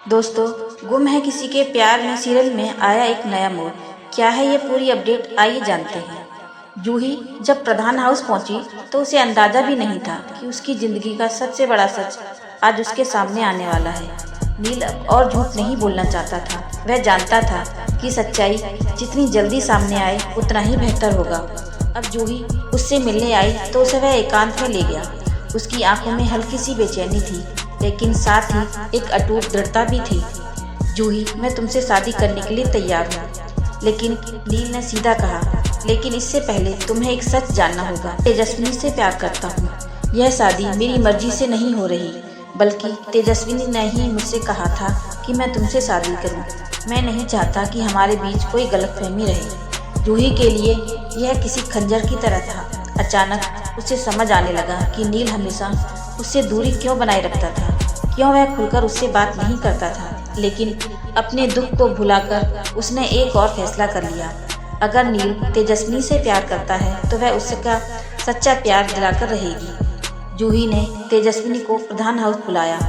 दोस्तों, गुम है किसी के प्यार में सीरियल में आया एक नया मोड़। क्या है ये पूरी अपडेट, आइए जानते हैं। जूही जब प्रधान हाउस पहुंची तो उसे अंदाजा भी नहीं था कि उसकी जिंदगी का सबसे बड़ा सच आज उसके सामने आने वाला है। नील अब और झूठ नहीं बोलना चाहता था। वह जानता था कि सच्चाई जितनी जल्दी सामने आए उतना ही बेहतर होगा। अब जूही उससे मिलने आई तो उसे वह एकांत में ले गया। उसकी आंखों में हल्की सी बेचैनी थी, लेकिन साथ ही एक अटूट दृढ़ता भी थी। जूही, मैं तुमसे शादी करने के लिए तैयार हूँ। लेकिन नील ने सीधा कहा, लेकिन इससे पहले तुम्हें एक सच जानना होगा। तेजस्विनी से प्यार करता हूँ। यह शादी मेरी मर्जी से नहीं हो रही, बल्कि तेजस्विनी ने ही मुझसे कहा था कि मैं तुमसे शादी करूँ। मैं नहीं चाहता कि हमारे बीच कोई गलतफहमी रहे। जूही के लिए यह किसी खंजर की तरह था। अचानक उसे समझ आने लगा कि नील हमेशा उससे दूरी क्यों बनाए रखता था, क्यों वह खुलकर उससे बात नहीं करता था। लेकिन अपने दुख को भुलाकर उसने एक और फैसला कर लिया। अगर नील तेजस्विनी से प्यार करता है तो वह उसका सच्चा प्यार दिलाकर रहेगी। जूही ने तेजस्विनी को प्रधान हाउस बुलाया।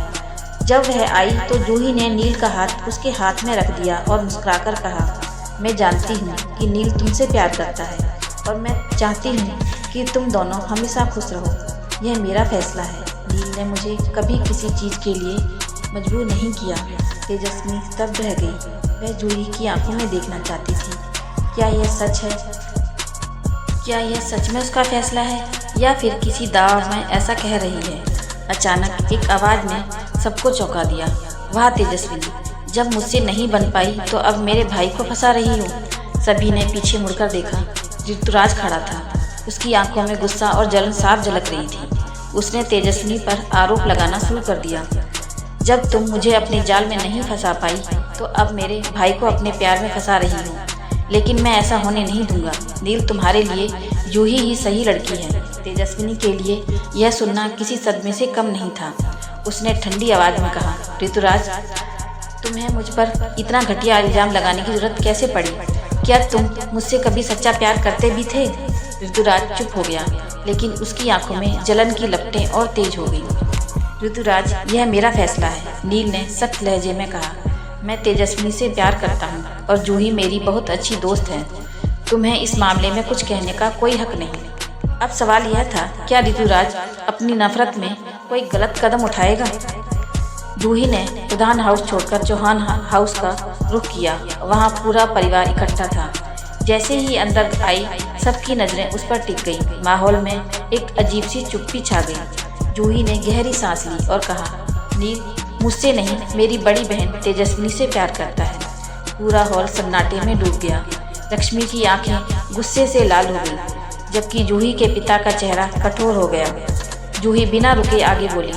जब वह आई तो जूही ने नील का हाथ उसके हाथ में रख दिया और मुस्कुराकर कहा, मैं जानती हूँ कि नील तुमसे प्यार करता है और मैं चाहती हूँ कि तुम दोनों हमेशा खुश रहो। यह मेरा फैसला है। नील ने मुझे कभी किसी चीज़ के लिए मजबूर नहीं किया। तेजस्विनी स्तब्ध रह गई। वह जूही की आंखों में देखना चाहती थी। क्या यह सच है? क्या यह सच में उसका फैसला है या फिर किसी दाव में ऐसा कह रही है? अचानक एक आवाज़ ने सबको चौंका दिया, वाह तेजस्विनी, जब मुझसे नहीं बन पाई तो अब मेरे भाई को फंसा रही हो। सभी ने पीछे मुड़कर देखा। ऋतुराज खड़ा था। उसकी आंखों में गुस्सा और जलन साफ झलक रही थी। उसने तेजस्विनी पर आरोप लगाना शुरू कर दिया, जब तुम मुझे अपने जाल में नहीं फंसा पाई तो अब मेरे भाई को अपने प्यार में फंसा रही हो। लेकिन मैं ऐसा होने नहीं दूंगा। नील तुम्हारे लिए जूही ही सही लड़की है। तेजस्विनी के लिए यह सुनना किसी सदमे से कम नहीं था। उसने ठंडी आवाज़ में कहा, ऋतुराज, तुम्हें मुझ पर इतना घटिया इल्ज़ाम लगाने की जरूरत कैसे पड़ी? क्या तुम मुझसे कभी सच्चा प्यार करते भी थे? ऋतुराज चुप हो गया, लेकिन उसकी आंखों में जलन की लपटें और तेज हो गई। ऋतुराज, यह मेरा फैसला है, नील ने सख्त लहजे में कहा। मैं तेजस्विनी से प्यार करता हूँ और जूही मेरी बहुत अच्छी दोस्त है। तुम्हें इस मामले में कुछ कहने का कोई हक नहीं। अब सवाल यह था, क्या ऋतुराज अपनी नफरत में कोई गलत कदम उठाएगा? जूही ने प्रधान हाउस छोड़कर चौहान हाउस का रुख किया। वहाँ पूरा परिवार इकट्ठा था। जैसे ही अंदर आई, सबकी नज़रें उस पर टिक गई। माहौल में एक अजीब सी चुप्पी छा गई। जूही ने गहरी सांस ली और कहा, नील मुझसे नहीं, मेरी बड़ी बहन तेजस्विनी से प्यार करता है। पूरा हॉल सन्नाटे में डूब गया। लक्ष्मी की आंखें गुस्से से लाल हो गई, जबकि जूही के पिता का चेहरा कठोर हो गया। जूही बिना रुके आगे बोली,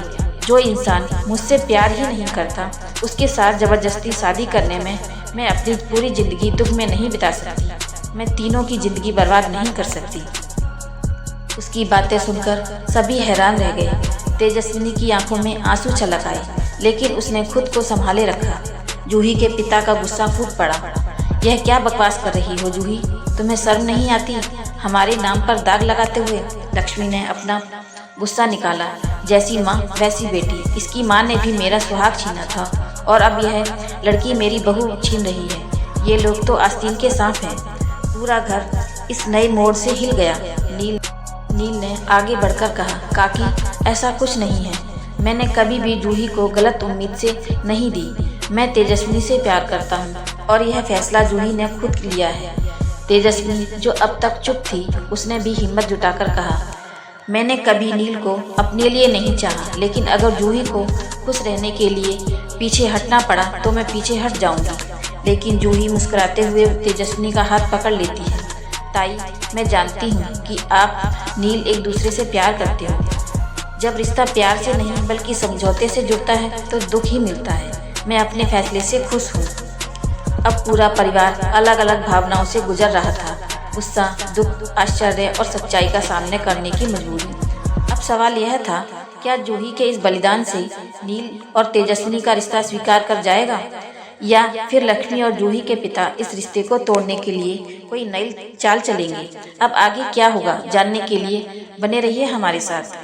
जो इंसान मुझसे प्यार ही नहीं करता, उसके साथ ज़बरदस्ती शादी करने में मैं अपनी पूरी ज़िंदगी दुख में नहीं बिता सकती। मैं तीनों की ज़िंदगी बर्बाद नहीं कर सकती। उसकी बातें सुनकर सभी हैरान रह गए। तेजस्विनी की आंखों में आंसू छलक आए, लेकिन उसने खुद को संभाले रखा। जूही के पिता का गुस्सा फूट पड़ा। यह क्या बकवास कर रही हो जूही? तुम्हें शर्म नहीं आती हमारे नाम पर दाग लगाते हुए? लक्ष्मी ने अपना गुस्सा निकाला। जैसी माँ वैसी बेटी। इसकी माँ ने भी मेरा सुहाग छीना था और अब यह लड़की मेरी बहू छीन रही है। ये लोग तो आस्तीन के सांप हैं। पूरा घर इस नए मोड़ से हिल गया। नील ने आगे बढ़कर कहा, काकी, ऐसा कुछ नहीं है। मैंने कभी भी जूही को गलत उम्मीद से नहीं दी। मैं तेजस्विनी से प्यार करता हूँ और यह फैसला जूही ने खुद लिया है। तेजस्विनी, जो अब तक चुप थी, उसने भी हिम्मत जुटाकर कहा, मैंने कभी नील को अपने लिए नहीं चाहा, लेकिन अगर जूही को खुश रहने के लिए पीछे हटना पड़ा तो मैं पीछे हट जाऊंगी। लेकिन जूही मुस्कुराते हुए तेजस्विनी का हाथ पकड़ लेती है। ताई, मैं जानती हूँ कि आप नील एक दूसरे से प्यार करते हो। जब रिश्ता प्यार से नहीं बल्कि समझौते से जुड़ता है तो दुख ही मिलता है। मैं अपने फैसले से खुश हूँ। अब पूरा परिवार अलग अलग भावनाओं से गुजर रहा था। गुस्सा, दुख, आश्चर्य और सच्चाई का सामना करने की मजबूरी। अब सवाल यह था, क्या जूही के इस बलिदान से नील और तेजस्विनी का रिश्ता स्वीकार कर जाएगा, या फिर लक्ष्मी और जूही के पिता इस रिश्ते को तोड़ने के लिए कोई नई चाल चलेंगे? अब आगे क्या होगा जानने के लिए बने रहिए हमारे साथ।